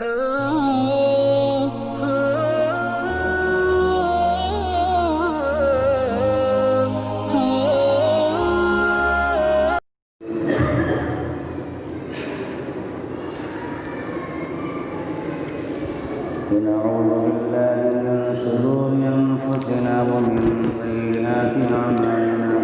ونعوذ بالله من شرور أنفسنا ومن سيئات أعمالنا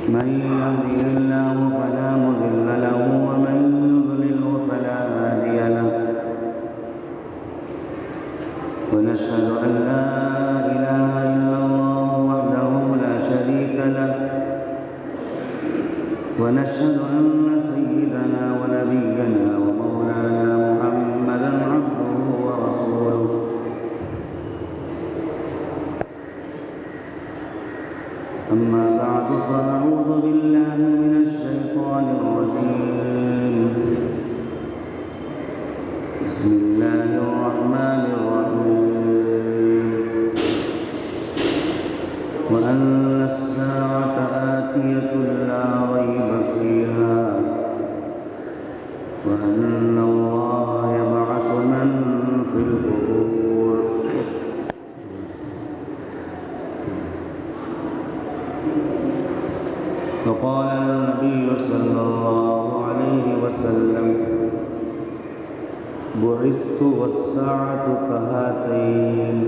من يهده الله فلا مضل له ومن يضلله فلا هادي له ونشهد أن لا إله إلا الله وحده لا شريك له ونشهد أن سيدنا ونبينا ومولانا محمدا عبده ورسوله أما بعد فأعوذ بالله من الشيطان الرجيم بسم الله الرحمن الرحيم وأن الساعة آتية لا ريب فيها وأن الله يبعث من في القبور وقال النبي صلى الله عليه وسلم بعثت والساعة كهاتين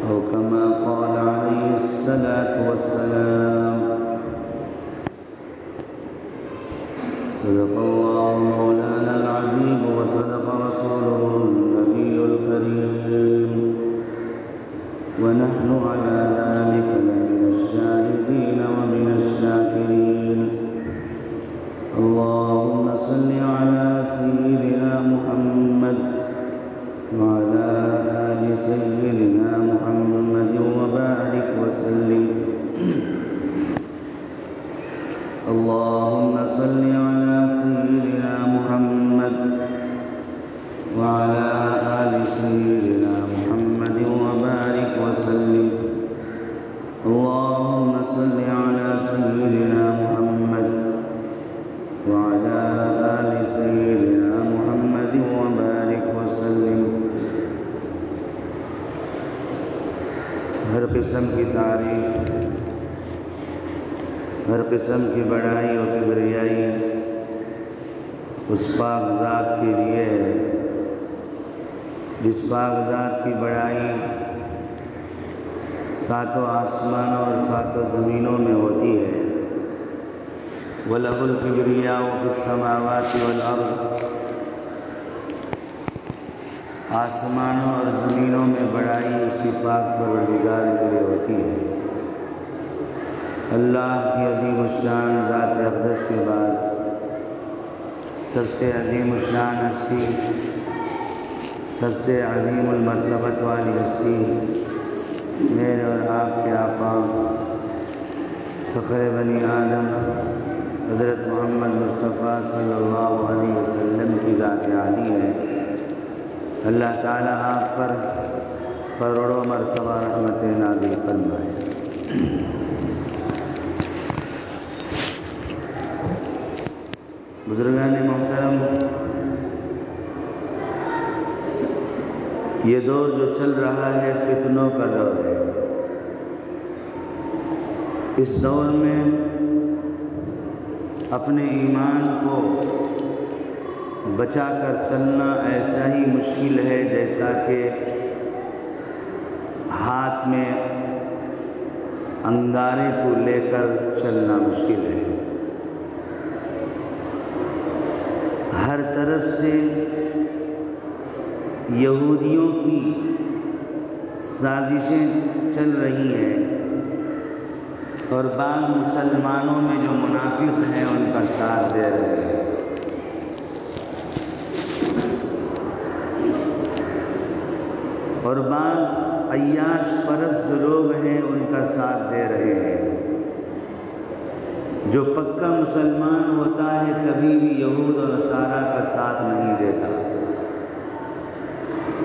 أو كما قال عليه الصلاة والسلام صدق الله مولانا العظيم وصدق رسوله النبي الكريم ونحن على ذلك لمن الشاهدين ومن الشاكرين اللهم صل على سيدنا محمد وعلى آل سيدنا محمد وبارك وسلم اللهم صل على سيدنا محمد وعلى آل سيدنا محمد وبارك وسلم اللهم صل على سيدنا محمد وعلى آل سيدنا محمد وبارك وسلم ہر قسم کی تعریف ہر قسم کی بڑائی اور کبریائی اس پاک ذات کے لیے ہے جس پاک ذات کی بڑائی ساتوں آسمانوں اور ساتوں زمینوں میں ہوتی ہے وَلَهُ الْكِبْرِيَاءُ فِي السَّمَاوَاتِ وَالْأَرْضِ آسمانوں اور زمینوں میں بڑائی اسی پاک پروردگار کے لیے ہوتی ہے اللہ کی عظیم الشان ذات اقدس کے بعد سب سے عظیم الشان ہستی سب سے عظیم المرتبت والی ہستی میرے اور آپ کے آقا فخر بنی آدم حضرت محمد مصطفیٰ صلی اللہ علیہ وسلم کی ذات عالی ہے اللہ تعالیٰ آپ پر کروڑوں مرتبہ رحمت نازل فرمائے بزرگان محترم یہ دور جو چل رہا ہے فتنوں کا دور ہے اس دور میں اپنے ایمان کو بچا کر چلنا ایسا ہی مشکل ہے جیسا کہ ہاتھ میں انگارے کو لے کر چلنا مشکل ہے ہر طرف سے یہودیوں کی سازشیں چل رہی ہیں اور بعض مسلمانوں میں جو منافق ہیں ان کا ساتھ دے رہے ہیں اور بعض عیاش پرست جو لوگ ہیں ان کا ساتھ دے رہے ہیں جو پکا مسلمان ہوتا ہے کبھی بھی یہود اور نصارہ کا ساتھ نہیں دیتا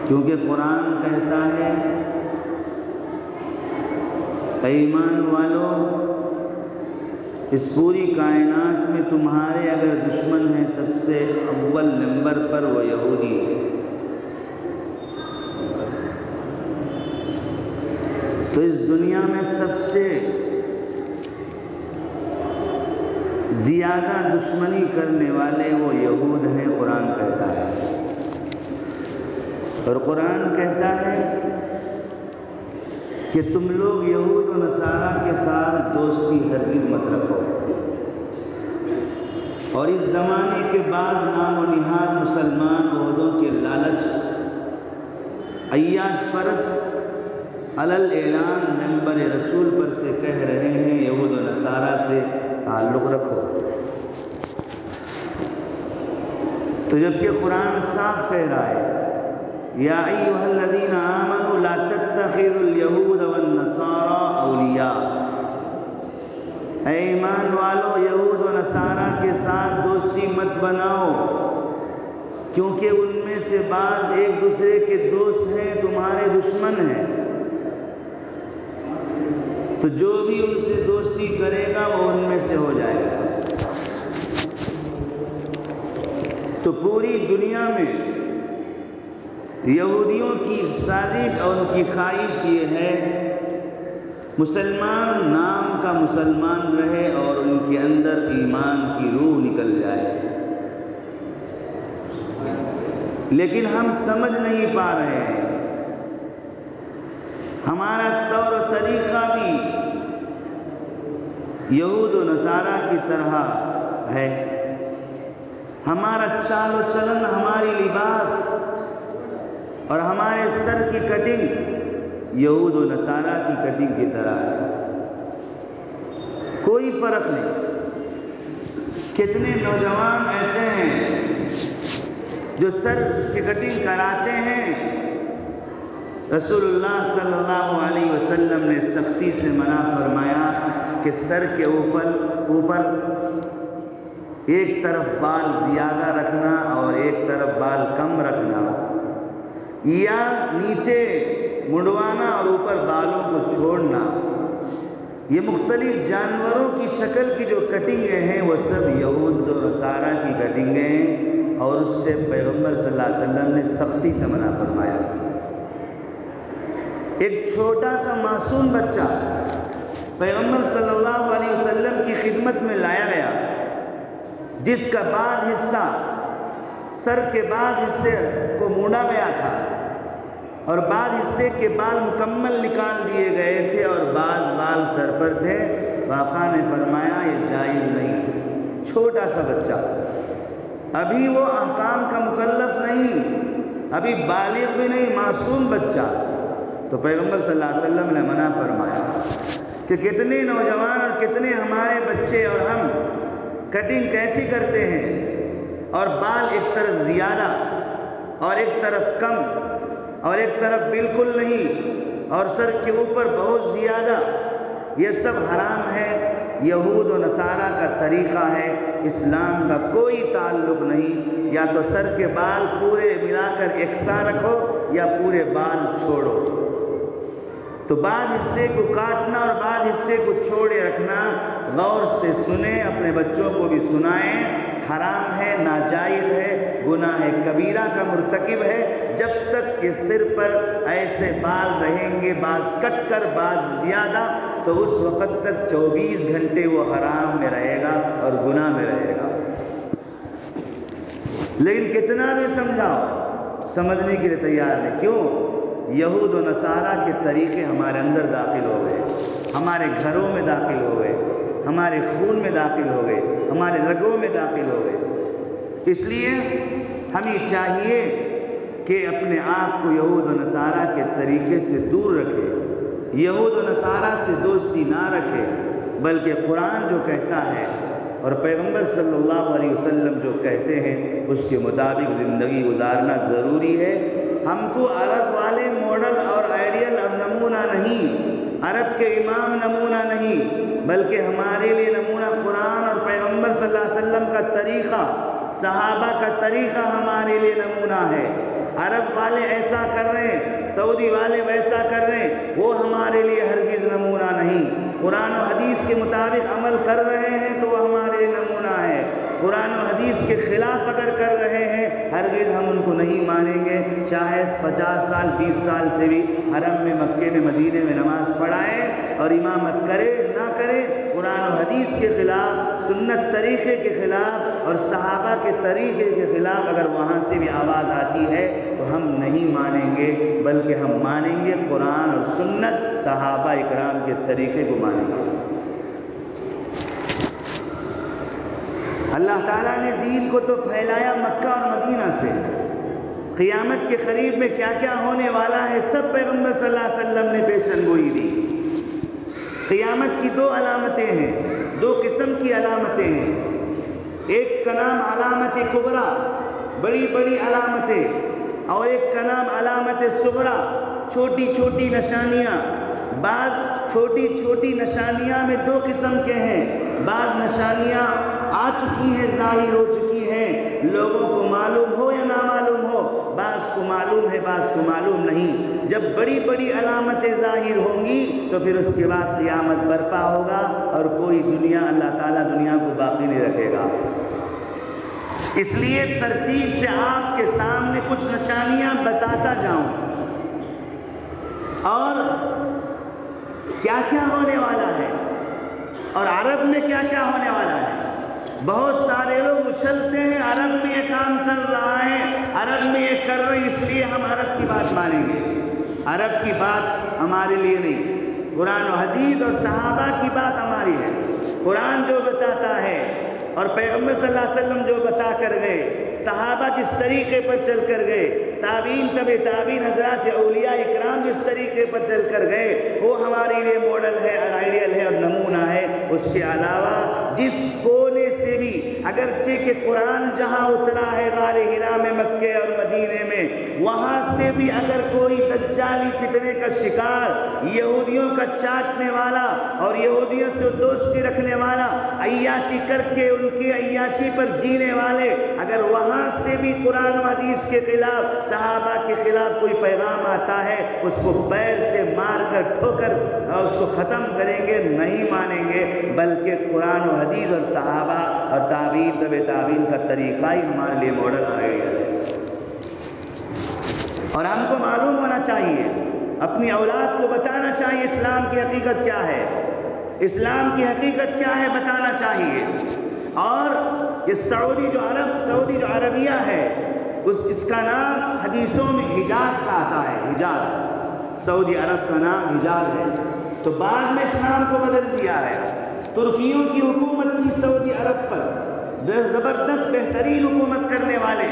کیونکہ قرآن کہتا ہے اے ایمان والو اس پوری کائنات میں تمہارے اگر دشمن ہیں سب سے اول نمبر پر وہ یہودی ہے۔ تو اس دنیا میں سب سے زیادہ دشمنی کرنے والے وہ یہود ہیں، قرآن کہتا ہے۔ اور قرآن کہتا ہے کہ تم لوگ یہود و نصارہ کے ساتھ دوستی ہرگز مت رکھو۔ اور اس زمانے کے بعض نام و نہاد مسلمان عہدوں کے لالچ عیاش پرست علل اعلان منبر رسول پر سے کہہ رہے ہیں یہود و نصارہ سے تعلق رکھو، تو جبکہ قرآن صاف کہہ رہا ہے یا ایھا الذین آمنوا لا تتخذوا اليہود والنصارى اولیاء، اے ایمان والو یہود و نصارہ کے ساتھ دوستی مت بناؤ، کیونکہ ان میں سے بعض ایک دوسرے کے دوست ہیں، تمہارے دشمن ہیں۔ تو جو بھی ان سے دوستی کرے گا وہ ان میں سے ہو جائے گا۔ تو پوری دنیا میں یہودیوں کی سازش اور ان کی خواہش یہ ہے مسلمان نام کا مسلمان رہے اور ان کے اندر ایمان کی روح نکل جائے، لیکن ہم سمجھ نہیں پا رہے ہیں۔ ہمارا طور و طریقہ بھی یہود و نصارہ کی طرح ہے، ہمارا چال و چلن، ہماری لباس اور ہمارے سر کی کٹنگ یہود و نصارہ کی کٹنگ کی طرح ہے، کوئی فرق نہیں۔ کتنے نوجوان ایسے ہیں جو سر کی کٹنگ کراتے ہیں، رسول اللہ صلی اللہ علیہ وسلم نے سختی سے منع فرمایا کہ سر کے اوپر ایک طرف بال زیادہ رکھنا اور ایک طرف بال کم رکھنا، یا نیچے منڈوانا اور اوپر بالوں کو چھوڑنا، یہ مختلف جانوروں کی شکل کی جو کٹنگیں ہیں وہ سب یہود و نصارہ کی کٹنگیں ہیں، اور اس سے پیغمبر صلی اللہ علیہ وسلم نے سختی سے منع فرمایا۔ ایک چھوٹا سا معصوم بچہ پیغمبر صلی اللہ علیہ وسلم کی خدمت میں لایا گیا، جس کا بعض حصہ سر کے بعض حصے کو مونڈا گیا تھا اور بعض حصے کے بال مکمل نکال دیے گئے تھے اور بعض بال سر پر تھے۔ آقا نے فرمایا یہ جائز نہیں، چھوٹا سا بچہ، ابھی وہ احکام کا مکلف نہیں، ابھی بالغ بھی نہیں، معصوم بچہ۔ تو پیغمبر صلی اللہ علیہ وسلم نے منع فرمایا کہ کتنے نوجوان اور کتنے ہمارے بچے اور ہم کٹنگ کیسی کرتے ہیں، اور بال ایک طرف زیادہ اور ایک طرف کم اور ایک طرف بالکل نہیں اور سر کے اوپر بہت زیادہ، یہ سب حرام ہے، یہود و نصارہ کا طریقہ ہے، اسلام کا کوئی تعلق نہیں۔ یا تو سر کے بال پورے ملا کر یکساں رکھو یا پورے بال چھوڑو۔ تو بعض حصے کو کاٹنا اور بعض حصے کو چھوڑے رکھنا، غور سے سنیں، اپنے بچوں کو بھی سنائیں، حرام ہے، ناجائز ہے، گناہ کبیرہ کا مرتکب ہے۔ جب تک کہ سر پر ایسے بال رہیں گے، بعض کٹ کر بعض زیادہ، تو اس وقت تک 24 گھنٹے وہ حرام میں رہے گا اور گناہ میں رہے گا۔ لیکن کتنا بھی سمجھاؤ، سمجھنے کے لیے تیار نہیں۔ کیوں؟ یہود و نصارہ کے طریقے ہمارے اندر داخل ہو گئے، ہمارے گھروں میں داخل ہو گئے، ہمارے خون میں داخل ہو گئے، ہمارے رگوں میں داخل ہو گئے۔ اس لیے ہمیں چاہیے کہ اپنے آپ کو یہود و نصارہ کے طریقے سے دور رکھے، یہود و نصارہ سے دوستی نہ رکھے، بلکہ قرآن جو کہتا ہے اور پیغمبر صلی اللہ علیہ وسلم جو کہتے ہیں اس کے مطابق زندگی گزارنا ضروری ہے۔ ہم کو عرب والے ماڈل اور آئیڈیل اور نمونہ نہیں، عرب کے امام نمونہ نہیں، بلکہ ہمارے لیے نمونہ قرآن اور پیغمبر صلی اللہ علیہ وسلم کا طریقہ، صحابہ کا طریقہ ہمارے لیے نمونہ ہے۔ عرب والے ایسا کر رہے ہیں، سعودی والے ویسا کر رہے ہیں، وہ ہمارے لیے ہرگز نمونہ نہیں۔ قرآن و حدیث کے مطابق عمل کر رہے ہیں تو وہ ہمارے لیے نمونہ ہے، قرآن و حدیث کے خلاف اگر کر رہے ہیں ہرگز ہم ان کو نہیں مانیں گے، چاہے 50 سال 20 سال سے بھی حرم میں، مکے میں، مدینے میں نماز پڑھائے اور امامت کرے نہ کرے، قرآن و حدیث کے خلاف، سنت طریقے کے خلاف اور صحابہ کے طریقے کے خلاف اگر وہاں سے بھی آواز آتی ہے تو ہم نہیں مانیں گے، بلکہ ہم مانیں گے قرآن اور سنت، صحابہ اکرام کے طریقے کو مانیں گے۔ اللہ تعالیٰ نے دین کو تو پھیلایا مکہ اور مدینہ سے، قیامت کے قریب میں کیا کیا ہونے والا ہے سب پیغمبر صلی اللہ علیہ وسلم نے پیشن گوئی دی۔ قیامت کی 2 علامتیں ہیں، 2 قسم کی علامتیں ہیں، ایک کا نام علامت کبریٰ، بڑی بڑی علامتیں، اور ایک کا نام علامت صغریٰ، چھوٹی چھوٹی نشانیاں۔ بعض چھوٹی چھوٹی نشانیاں میں 2 قسم کے ہیں، بعض نشانیاں آ چکی ہیں، ظاہر ہو چکی ہیں، لوگوں کو معلوم ہو یا نہ معلوم ہو، بعض کو معلوم ہے بعض کو معلوم نہیں۔ جب بڑی بڑی علامتیں ظاہر ہوں گی تو پھر اس کے بعد قیامت برپا ہوگا اور کوئی دنیا، اللہ تعالیٰ دنیا کو باقی نہیں رکھے گا۔ اس لیے ترتیب سے آپ کے سامنے کچھ نشانیاں بتاتا جاؤں، اور کیا کیا ہونے والا ہے، اور عرب میں کیا کیا ہونے والا ہے۔ بہت سارے لوگ اچھلتے ہیں عرب میں یہ کام چل رہا ہے، عرب میں یہ کر رہے ہیں، اس لیے ہم عرب کی بات مانیں گے۔ عرب کی بات ہمارے لیے نہیں، قرآن و حدیث اور صحابہ کی بات ہماری ہے۔ قرآن جو بتاتا ہے اور پیغمبر صلی اللہ علیہ وسلم جو بتا کر گئے، صحابہ جس طریقے پر چل کر گئے، تابعین تبع تابعین حضرات اولیاء اکرام جس طریقے پر چل کر گئے، وہ ہمارے لیے ماڈل ہے، آئیڈیل ہے اور نمونہ ہے۔ اس کے علاوہ جس کونے سے بھی، اگرچہ کہ قرآن جہاں اترا ہے غار حرا میں، مکے اور مدینے میں، وہاں سے بھی اگر کوئی دجالی فتنے کا شکار، یہودیوں کا چاٹنے والا اور یہودیوں سے دوستی رکھنے والا، عیاشی کر کے ان کی عیاشی پر جینے والے، اگر وہاں سے بھی قرآن و حدیث کے خلاف، صحابہ کے خلاف کوئی پیغام آتا ہے، اس کو پیر سے مار کر ٹھوکر اور اس کو ختم کریں گے، نہیں مانیں گے، بلکہ قرآن و حدیث اور صحابہ اور تابعین تبع تابعین کا طریقہ ہی ہمارے لیے ماڈل آئیڈیل ہے۔ اور ہم کو معلوم ہونا چاہیے، اپنی اولاد کو بتانا چاہیے اسلام کی حقیقت کیا ہے، اسلام کی حقیقت کیا ہے بتانا چاہیے۔ اور یہ سعودی جو عربیہ ہے، اس کا نام حدیثوں میں حجاز کا آتا ہے، حجاز، سعودی عرب کا نام حجاز ہے، تو بعد میں اس نام کو بدل دیا ہے۔ ترکیوں کی حکومت تھی سعودی عرب پر، زبردست بہترین حکومت کرنے والے،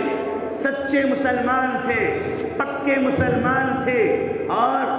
سچے مسلمان تھے، پکے مسلمان تھے، اور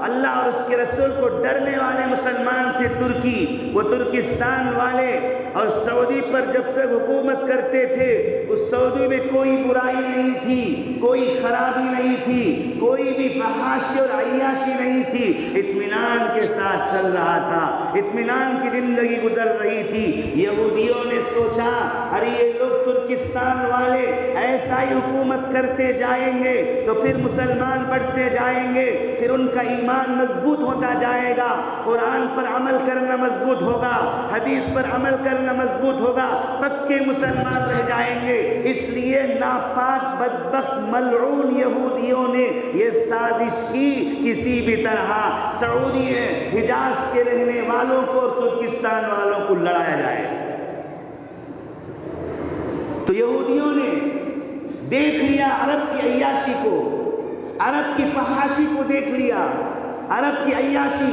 اللہ اور اس کے رسول کو ڈرنے والے مسلمان تھے ترکی، وہ ترکستان والے، اور سعودی پر جب تک حکومت کرتے تھے اس سعودی میں کوئی برائی نہیں تھی، کوئی خرابی نہیں تھی، کوئی بھی فحاشی اور عیاشی نہیں تھی، اطمینان کے ساتھ چل رہا تھا، اطمینان کی زندگی گزر رہی تھی۔ یہودیوں نے سوچا ارے یہ لوگ ترکستان والے ایسا ہی حکومت کرتے جائیں گے تو پھر مسلمان بڑھتے جائیں گے، پھر ان کا ایمان مضبوط ہوتا جائے گا، قرآن پر عمل کرنا مضبوط ہوگا، حدیث پر عمل کرنا مضبوط ہوگا، پکے مسلمان رہ جائیں گے۔ اس لیے ناپاک بدبخت ملعون یہودیوں نے یہ سازش کی، کسی بھی طرح سعودی حجاز کے رہنے والوں کو اور ترکستان والوں کو لڑایا جائے۔ تو یہودیوں نے دیکھ لیا عرب کی عیاشی کو، عرب کی فحاشی کو دیکھ لیا، عرب کی عیاشی،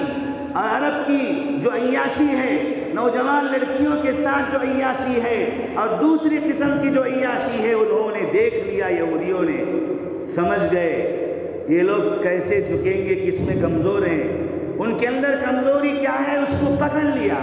اور عرب کی جو عیاشی ہے، نوجوان لڑکیوں کے ساتھ جو عیاشی ہے، اور دوسری قسم کی جو عیاشی ہے، انہوں نے دیکھ لیا، یہودیوں نے سمجھ گئے یہ لوگ کیسے جھکیں گے، کس میں کمزور ہیں، ان کے اندر کمزوری کیا ہے، اس کو پکڑ لیا،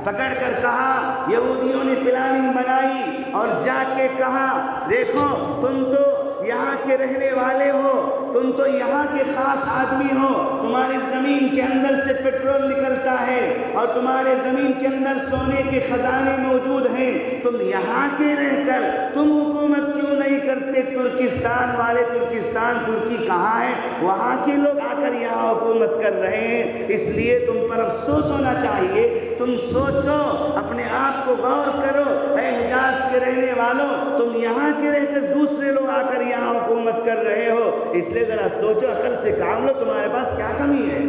پکڑ کر کہا، یہودیوں نے پلاننگ بنائی اور جا کے کہا دیکھو تم تو یہاں کے رہنے والے ہو، تم تو یہاں کے خاص آدمی ہو، تمہاری زمین کے اندر سے پیٹرول نکلتا ہے اور تمہارے زمین کے اندر سونے کے خزانے موجود ہیں، تم یہاں کے رہ کر تم حکومت کیوں نہیں کرتے؟ ترکستان والے، ترکستان ترکی کہاں ہے، وہاں کے لوگ آ کر یہاں حکومت کر رہے ہیں، اس لیے تم پر افسوس ہونا چاہیے۔ تم سوچو، اپنے آپ کو غور کرو، اے حجاز کے رہنے والوں، تم یہاں کے رہ کر دوسرے لوگ آ کر یہاں حکومت کر رہے ہو، اس لیے ذرا سوچو، عقل سے کام لو، تمہارے پاس کیا کمی ہے؟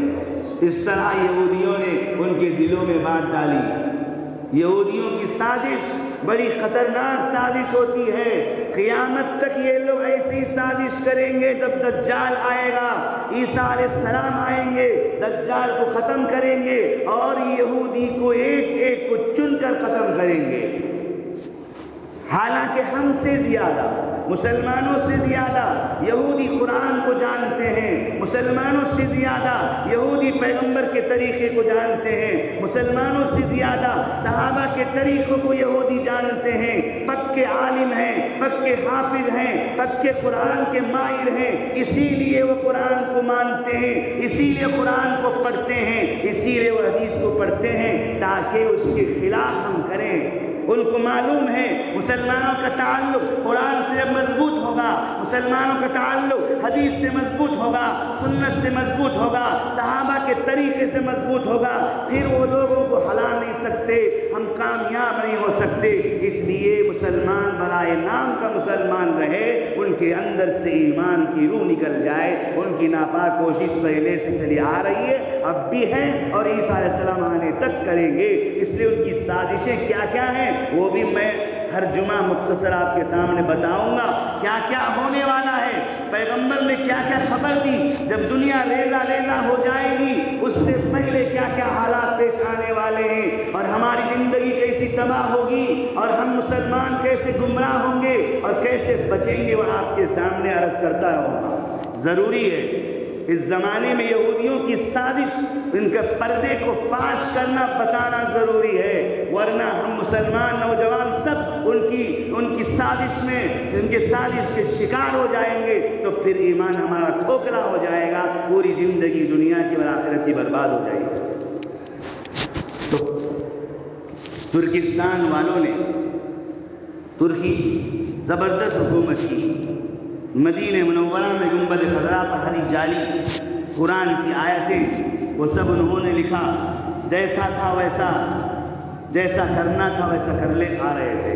اس طرح یہودیوں نے ان کے دلوں میں بات ڈالی۔ یہودیوں کی سازش بڑی خطرناک سازش ہوتی ہے، قیامت تک یہ لوگ ایسی سازش کریں گے جب دجال آئے گا، عیسیٰ علیہ السلام آئیں گے، دجال کو ختم کریں گے اور یہودی کو ایک ایک کو چن کر ختم کریں گے۔ حالانکہ ہم سے زیادہ، مسلمانوں سے زیادہ یہودی قرآن کو جانتے ہیں، مسلمانوں سے زیادہ یہودی پیغمبر کے طریقے کو جانتے ہیں، مسلمانوں سے زیادہ صحابہ کے طریقوں کو یہودی جانتے ہیں، پکے عالم ہیں، پکے حافظ ہیں، پکے قرآن کے ماہر ہیں، اسی لیے وہ قرآن کو مانتے ہیں، اسی لیے قرآن کو پڑھتے ہیں، اسی لیے وہ حدیث کو پڑھتے ہیں تاکہ اس کے خلاف ہم کریں۔ ان کو معلوم ہے مسلمانوں کا تعلق قرآن سے مضبوط ہوگا، مسلمانوں کا تعلق حدیث سے مضبوط ہوگا، سنت سے مضبوط ہوگا، صحابہ کے طریقے سے مضبوط ہوگا، پھر وہ لوگوں کو ہلا نہیں سکتے، ہم کامیاب نہیں ہو سکتے۔ اس لیے مسلمان برائے نام کا مسلمان رہے، ان کے اندر سے ایمان کی روح نکل جائے۔ ان کی ناپاک کوشش پہلے سے چلی آ رہی ہے، اب بھی ہے، اور عیسیٰ علیہ السلام آنے تک کریں گے۔ اس لیے ان کی سازشیں کیا کیا ہیں وہ بھی میں ہر جمعہ مختصر آپ کے سامنے بتاؤں گا، کیا کیا ہونے والا ہے، پیغمبر نے کیا کیا خبر دی، جب دنیا ریزہ ریزہ ہو جائے گی اس سے پہلے کیا کیا حالات پیش آنے والے ہیں، اور ہماری زندگی کیسی تباہ ہوگی، اور ہم مسلمان کیسے گمراہ ہوں گے اور کیسے بچیں گے، وہ آپ کے سامنے عرض کرتا ہوں۔ ضروری ہے اس زمانے میں یہودیوں کی سازش، ان کے پردے کو فاش کرنا، بتانا ضروری ہے، ورنہ ہم مسلمان نوجوان سب ان کی سازش میں، ان کے سازش کے شکار ہو جائیں گے، تو پھر ایمان ہمارا کھوکھلا ہو جائے گا، پوری زندگی دنیا کی اور آخرت کی برباد ہو جائے گی۔ تو ترکستان والوں نے ترکی زبردست حکومت کی، مدینہ منورہ میں گنبد خضرا پر ہری جالی قرآن کی آیتیں وہ سب انہوں نے لکھا، جیسا تھا ویسا، جیسا کرنا تھا ویسا کر لے آ رہے تھے۔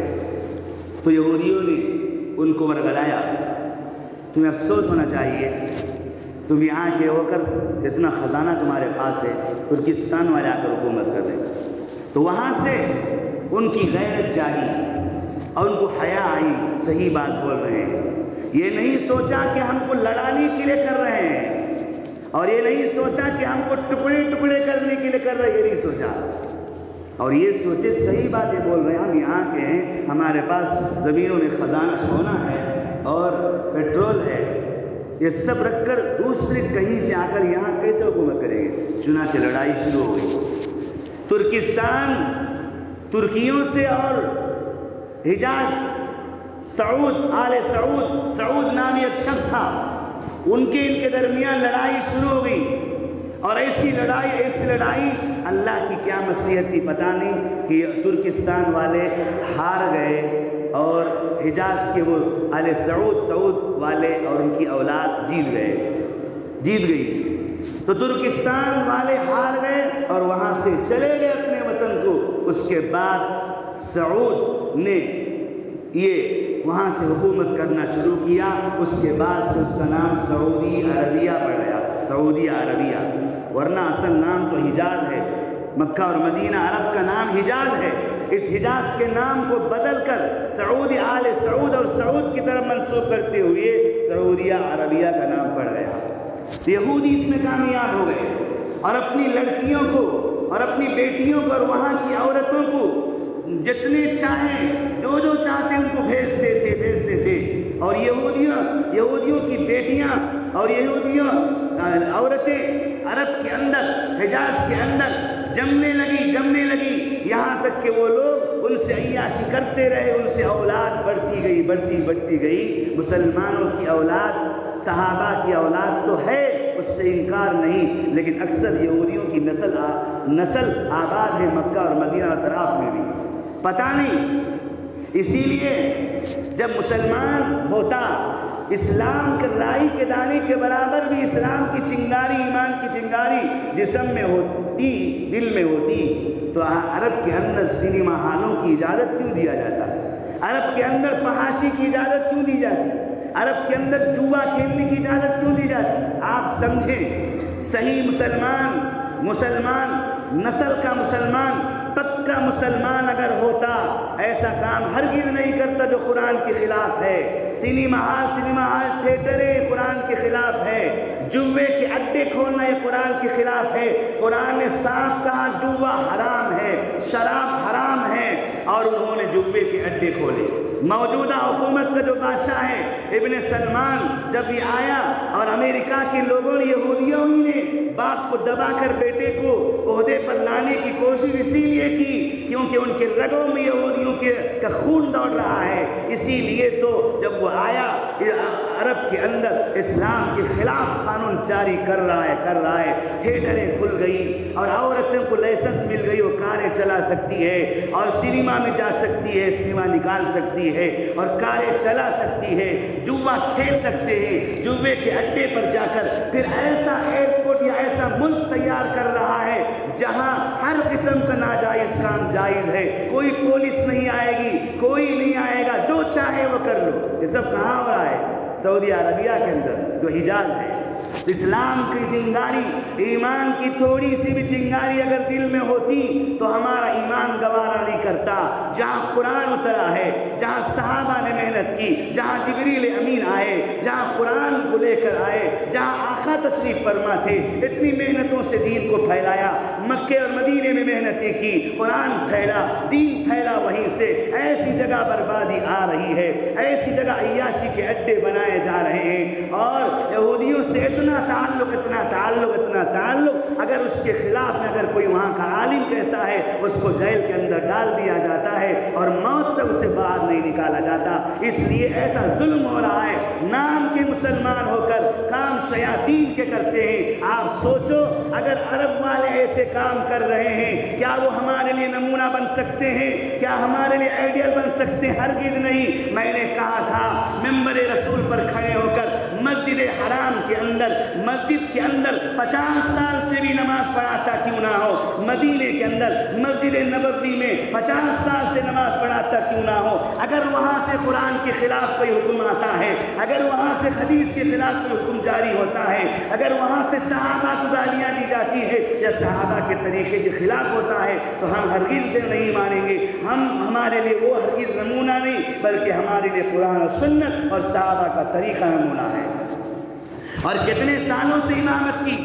تو یہودیوں نے ان کو ورگلایا، تمہیں افسوس ہونا چاہیے، تم یہاں کے ہو کر اتنا خزانہ تمہارے پاس ہے، ترکستان والے آ کر حکومت کر رہے۔ تو وہاں سے ان کی غیرت جاگی اور ان کو حیا آئی، صحیح بات بول رہے ہیں، یہ نہیں سوچا کہ ہم کو لڑانے کے لیے کر رہے ہیں، اور یہ نہیں سوچا کہ ہم کو ٹکڑے ٹکڑے کرنے کے لیے کر رہے ہیں، یہ نہیں سوچا، اور یہ سوچے صحیح باتیں بول رہے ہیں، ہم یہاں کے ہیں، ہمارے پاس زمینوں میں خزانہ سونا ہے اور پیٹرول ہے، یہ سب رکھ کر دوسرے کہیں سے آ کر یہاں کیسے حکومت کریں گے؟ چنانچہ لڑائی شروع ہو گئی۔ ترکستان ترکیوں سے اور حجاز سعود، آل سعود، سعود نامی ایک شخص تھا، ان کے درمیان لڑائی شروع ہو گئی، اور ایسی لڑائی اللہ کی کیا مصلحت تھی پتہ نہیں کہ ترکستان والے ہار گئے اور حجاز کے وہ آل سعود والے اور ان کی اولاد جیت گئی۔ تو ترکستان والے ہار گئے اور وہاں سے چلے گئے اپنے وطن کو۔ اس کے بعد سعود نے یہ وہاں سے حکومت کرنا شروع کیا، اس کے بعد سے اس کا نام سعودی عربیہ پڑ گیا، سعودی عربیہ، ورنہ اصل نام تو حجاز ہے، مکہ اور مدینہ عرب کا نام حجاز ہے۔ اس حجاز کے نام کو بدل کر سعودی، آل سعود اور سعود کی طرف منسوب کرتے ہوئے سعودیہ عربیہ کا نام پڑ گیا۔ یہودی اس میں کامیاب ہو گئے اور اپنی لڑکیوں کو اور اپنی بیٹیوں کو اور وہاں کی عورتوں کو جتنے چاہیں، جو چاہتے ان کو بھیجتے تھے، اور یہودیوں کی بیٹیاں اور یہودیوں عورتیں عرب کے اندر، حجاز کے اندر جمنے لگی، یہاں تک کہ وہ لوگ ان سے عیاشی کرتے رہے، ان سے اولاد بڑھتی گئی۔ مسلمانوں کی اولاد، صحابہ کی اولاد تو ہے، اس سے انکار نہیں، لیکن اکثر یہودیوں کی نسل آباد ہے مکہ اور مدینہ اطراف میں بھی، پتہ نہیں۔ اسی لیے جب مسلمان ہوتا اسلام کے رائی کے دانے کے برابر بھی اسلام کی چنگاری، ایمان کی چنگاری جسم میں ہوتی، دل میں ہوتی، تو عرب کے اندر سنیما ہالوں کی اجازت کیوں دیا جاتا ہے؟ عرب کے اندر فحاشی کی اجازت کیوں دی جاتی؟ عرب کے اندر جوا کھیلنے کی اجازت کیوں دی جاتی؟ آپ سمجھیں، صحیح مسلمان نسل کا مسلمان، پکا مسلمان اگر ہوتا ایسا کام ہرگز نہیں کرتا جو قرآن کے خلاف ہے۔ سنیما ہال تھیٹر قرآن کے خلاف ہے، جوے کے اڈے کھولنا یہ قرآن کے خلاف ہے۔ قرآن نے صاف کہا جوا حرام ہے، شراب حرام ہے، اور انہوں نے جوے کے اڈے کھولے۔ موجودہ حکومت کا جو بادشاہ ہے ابن سلمان، جب یہ آیا اور امریکہ کے لوگوں نے، یہودیوں ہی نے باپ کو دبا کر بیٹے کو عہدے پر لانے کی کوشش اسی لیے کی کیونکہ ان کے رگوں میں یہودیوں کا خون دوڑ رہا ہے۔ اسی لیے تو جب وہ آیا عرب کے اندر اسلام کے خلاف قانون جاری کر رہا ہے، تھیٹریں کھل گئی اور عورتوں کو لائسنس مل گئی، وہ کاریں چلا سکتی ہے اور سنیما میں جا سکتی ہے، سنیما نکال سکتی ہے اور کاریں چلا سکتی ہے، جوا کھیل سکتے ہیں، جوے کے اڈے پر جا کر پھر ایسا ایئرپورٹ یا ایسا ملک تیار کر رہا ہے جہاں ہر قسم کا ناجائز کام جائز ہے، کوئی پولیس نہیں آئے گی، کوئی نہیں آئے گا، جو چاہے وہ کر لو۔ یہ سب کہاں ہو رہا ہے؟ سعودی عربیہ کے اندر، جو حجاز ہے۔ اسلام کی چنگاری، ایمان کی تھوڑی سی بھی چنگاری اگر دل میں ہوتی تو ہمارا ایمان گوارا نہیں کرتا۔ جہاں قرآن اترا ہے، جہاں صحابہ نے محنت کی، جہاں جبریل امین آئے، جہاں قرآن کو لے کر آئے، جہاں آقا تشریف فرما تھے، اتنی محنتوں سے دین کو پھیلایا، مکے اور مدینے میں محنتیں کی، قرآن پھیلا، دین پھیلا، وہیں سے ایسی جگہ بربادی آ رہی ہے، ایسی جگہ عیاشی کے اڈے بنائے جا رہے ہیں، اور یہودیوں سے اتنا تعلق، اگر اس کے خلاف میں اگر کوئی وہاں کا عالم کہتا ہے اس کو جیل کے اندر ڈال دیا جاتا ہے اور موت تک اسے باہر نہیں نکالا جاتا۔ اس لیے ایسا ظلم ہو رہا ہے، نام کے مسلمان ہو کر کام شیاطین کے کرتے ہیں۔ آپ سوچو اگر عرب والے ایسے کام کر رہے ہیں، کیا وہ ہمارے لیے نمونہ بن سکتے ہیں؟ کیا ہمارے لیے آئیڈیل بن سکتے ہیں؟ ہرگز نہیں۔ میں نے کہا تھا منبر رسول پر کھڑے ہو کر مسجد حرام کے اندر، مسجد کے اندر 50 سال سے بھی نماز پڑھاتا کیوں نہ ہو، مدینے کے اندر مسجد نبوی میں 50 سال سے نماز پڑھاتا کیوں نہ ہو، اگر وہاں سے قرآن کے خلاف کوئی حکم آتا ہے، اگر وہاں سے حدیث کے خلاف کوئی حکم جاری ہوتا ہے، اگر وہاں سے صحابہ کو گالیاں دی جاتی ہے یا صحابہ کے طریقے کے خلاف ہوتا ہے تو ہم ہرگز سے نہیں مانیں گے۔ ہمارے لیے وہ ہرگز نمونہ نہیں بلکہ ہمارے لیے قرآن و سنت اور صحابہ کا طریقہ نمونہ ہے۔ اور کتنے سالوں سے امامت کی،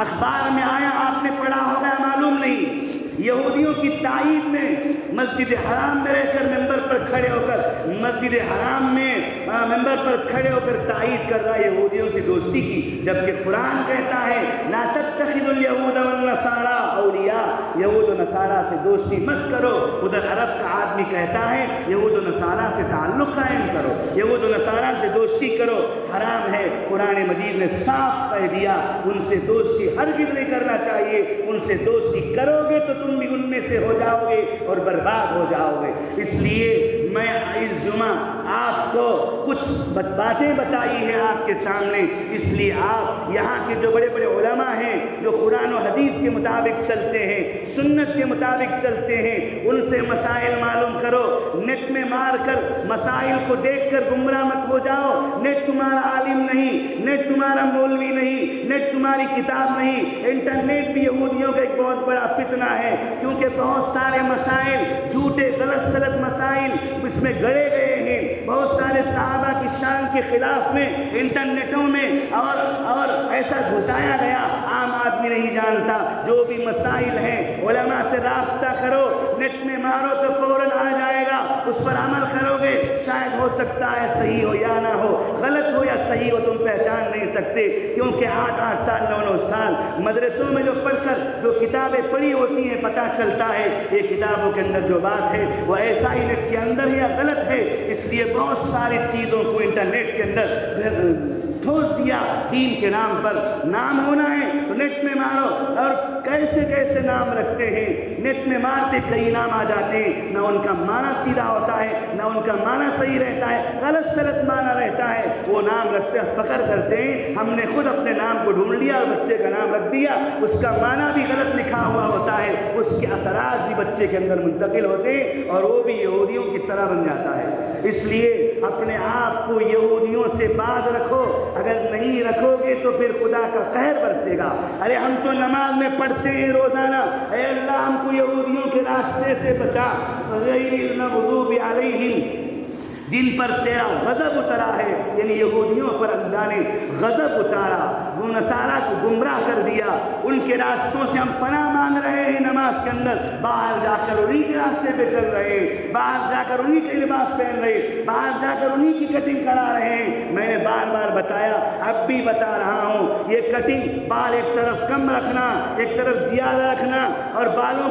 اخبار میں آیا، آپ نے پڑھا ہوگا، معلوم نہیں، یہودیوں کی تائید میں مسجد حرام میں رہ کر ممبر پر کھڑے ہو کر، مسجد حرام میں ممبر پر کھڑے ہو کر تائید کر رہا ہے یہودیوں سے دوستی کی، جبکہ قرآن کہتا ہے لا تتخذوا اليهود والنصارى اولیاء، یہود و نصارہ سے دوستی مت کرو۔ ادھر عرب کا آدمی کہتا ہے یہود و نصارہ سے تعلق قائم کرو، یہود و نصارہ سے دوستی کرو، حرام ہے۔ قرآن مجید نے صاف کہہ دیا ان سے دوستی ہرگز نہیں کرنا چاہیے، ان سے دوستی کرو گے تو تم بھی ان میں سے ہو جاؤ گے اور برباد ہو جاؤ گے۔ اس لیے میں اس جمعہ آپ کو کچھ باتیں بتائی ہیں آپ کے سامنے، اس لیے آپ یہاں کے جو بڑے بڑے علماء ہیں جو قرآن و حدیث کے مطابق چلتے ہیں، سنت کے مطابق چلتے ہیں، ان سے مسائل معلوم کرو۔ نیٹ میں مار کر مسائل کو دیکھ کر گمراہ مت ہو جاؤ۔ نیٹ تمہارا عالم نہیں، نیٹ تمہارا مولوی نہیں، نیٹ تمہاری کتاب نہیں۔ انٹرنیٹ بھی یہودیوں کا ایک بہت بڑا فتنہ ہے، کیونکہ بہت سارے مسائل جھوٹے غلط مسائل اس میں گڑے گئے ہیں، بہت سارے صحابہ کی شان کے خلاف میں انٹرنیٹوں میں اور ایسا گھسایا گیا، عام آدمی نہیں جانتا۔ جو بھی مسائل ہیں علماء سے رابطہ کرو، نیٹ میں مارو تو فوراً آ جائے گا، اس پر عمل کرو گے، شاید ہو سکتا ہے صحیح ہو یا نہ ہو، غلط ہو یا صحیح ہو تم پہچان نہیں سکتے، کیونکہ 8 سال 9 سال مدرسوں میں جو پڑھ کر جو کتابیں پڑھی ہوتی ہیں پتہ چلتا ہے یہ کتابوں کے اندر جو بات ہے وہ ایسا ہی نیٹ کے اندر یا غلط ہے۔ اس لیے بہت ساری چیزوں کو انٹرنیٹ کے اندر ٹھوس دیا دین کے نام پر۔ نام ہونا ہے تو نیٹ میں مارو، اور کیسے کیسے نام رکھتے ہیں، نیٹ میں مارتے کئی نام آ جاتے ہیں، نہ ان کا معنی سیدھا ہوتا ہے، نہ ان کا معنی صحیح رہتا ہے، غلط سلط معنی رہتا ہے۔ وہ نام رکھتے فخر کرتے ہیں ہم نے خود اپنے نام کو ڈھونڈ لیا اور بچے کا نام رکھ دیا، اس کا معنی بھی غلط لکھا ہوا ہوتا ہے، اس کے اثرات بھی بچے کے اندر منتقل ہوتے ہیں اور وہ بھی یہودیوں کی طرح بن جاتا ہے۔ اس لیے اپنے آپ کو یہودیوں سے باز رکھو، اگر نہیں رکھو گے تو پھر خدا کا قہر برسے گا۔ ارے ہم تو نماز میں پڑھتے ہیں روزانہ، اے اللہ ہم کو یہودیوں کے راستے سے بچا، غیر المغضوب علیہم، جن پر تیرا غضب اترا ہے، یعنی یہودیوں پر اللہ نے غضب اتارا، وہ نصارہ کو گمراہ کر دیا، ان کے راستوں سے ہم پناہ مانگ رہے ہیں نماز کے اندر، باہر جا کر انہی کے راستے پہ چل رہے ہیں، باہر جا کر انہی کے لباس پہن رہے ہیں، باہر جا کر انہی کی کٹنگ کرا رہے ہیں۔ میں نے بار بار بتایا، اب بھی بتا رہا ہوں، یہ کٹنگ بال ایک طرف کم رکھنا، ایک طرف زیادہ رکھنا، اور بالوں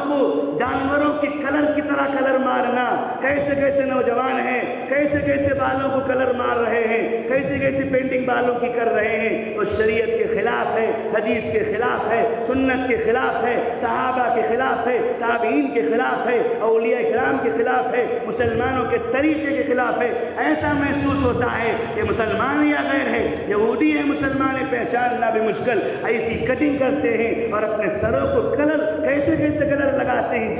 کو جانوروں کے کلر کی طرح کلر مارنا، کیسے کیسے نوجوان ہیں، کیسے کیسے بالوں کو کلر مار رہے ہیں، کیسے کیسے پینٹنگ بالوں کی کر رہے ہیں، وہ شریعت کے خلاف ہے، حدیث کے خلاف ہے، سنت کے خلاف ہے، صحابہ کے خلاف ہے، تابعین کے خلاف ہے، اولیاء کرام کے خلاف ہے، مسلمانوں کے طریقے کے خلاف ہے۔ ایسا محسوس ہوتا ہے کہ مسلمان یا غیر ہے، یہودی ہے مسلمان ہے، پہچاننا بھی مشکل، ایسی کٹنگ کرتے ہیں اور اپنے سروں کو کلر کیسے کیسے کلر لگاتے ہیں،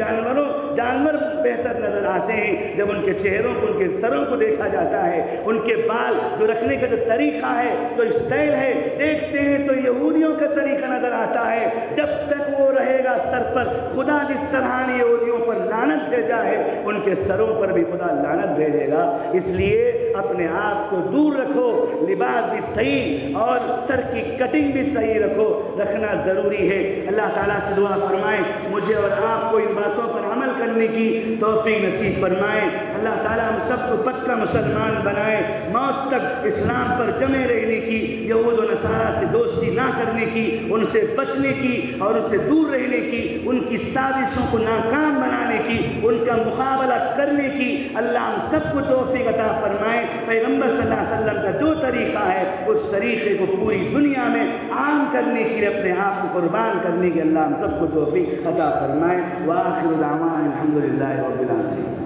جانور بہتر نظر آتے ہیں جب ان کے چہروں کو، ان کے سروں کو دیکھا جاتا ہے، ان کے بال جو رکھنے کا جو طریقہ ہے، جو اسٹائل ہے، دیکھتے ہیں تو یہودیوں کا طریقہ نظر آتا ہے۔ جب تک وہ رہے گا سر پر، خدا جس طرح نے یہودیوں پر لعنت بھیجا ہے ان کے سروں پر بھی خدا لعنت بھیجے گا۔ اس لیے اپنے آپ کو دور رکھو، لباس بھی صحیح اور سر کی کٹنگ بھی صحیح رکھنا ضروری ہے۔ اللہ تعالیٰ سے دعا فرمائے مجھے اور آپ کو ان باتوں پر عمل کرنے کی توفیق نصیب فرمائے۔ اللہ تعالیٰ ہم سب کو پکا مسلمان بنائے، موت تک اسلام پر جمے رہنے کی، یہود و نصارہ سے دوستی نہ کرنے کی، ان سے بچنے کی اور ان سے دور رہنے کی، ان کی سازشوں کو ناکام بنانے کی، ان کا مقابلہ کرنے کی اللہ ہم سب کو توفیق عطا فرمائے۔ پیغمبر صلی اللہ علیہ وسلم کا جو طریقہ ہے اس طریقے کو پوری دنیا میں عام کرنے کے لیے اپنے آپ کو قربان کرنے کی اللہ ہم سب کو توفیق عطا فرمائے۔ وآخر دعوانا الحمدللہ رب العالمین۔